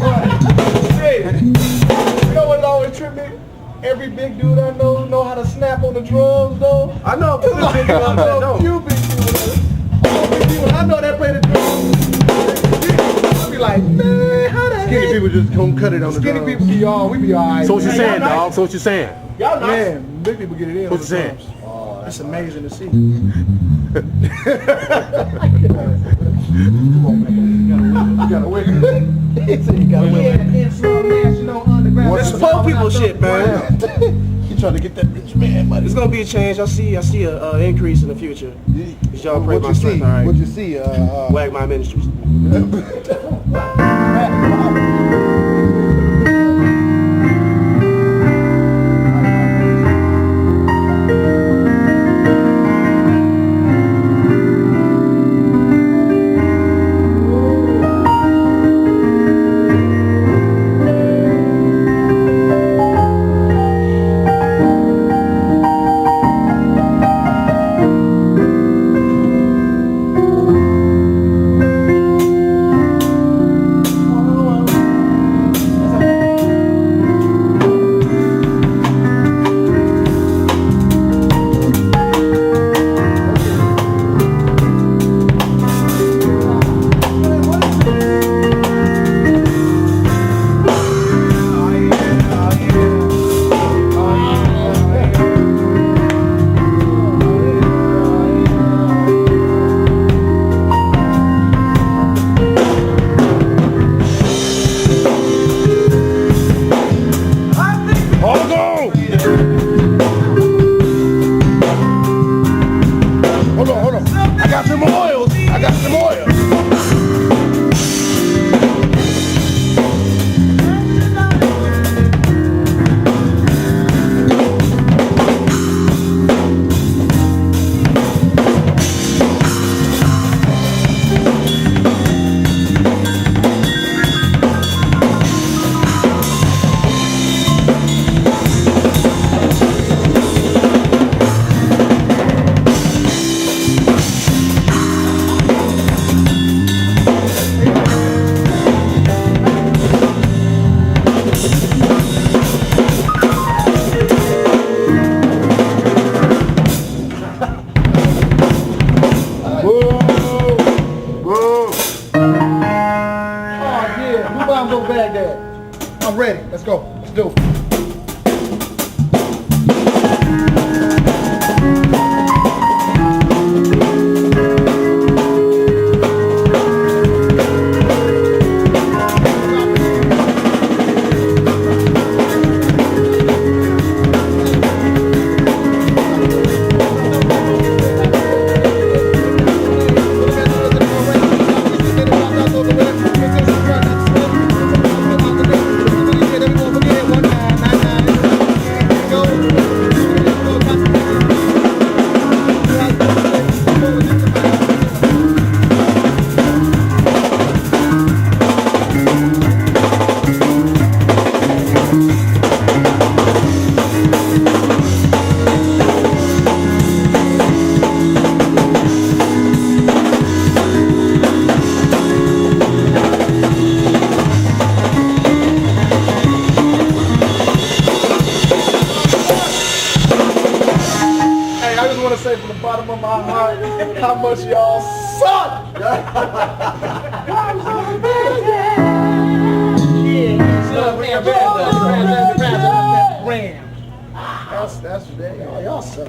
Hey, you know what always tripped me? Every big dude I know how to snap on the drums, though. I know. Big dudes that don't. Few big dudes. I know that play the drums. I be like, man, how the Skinny heck? people just gonna cut it on the Skinny drums. people be all, we be all right. So what you man. saying, dog? So what you saying? Y'all nice. Man, big people get it in. What you saying? It's amazing to see. You gotta win. This is poor people shit, man. You trying to get that rich man money. It's gonna be a change. I see an increase in the future. Y'all pray my strength, all right? What you see? Wag my ministries. Hold on. I got some oils. I'm ready. Let's go. Let's do it. I want to say from the bottom of my heart how much y'all suck. That's y'all suck.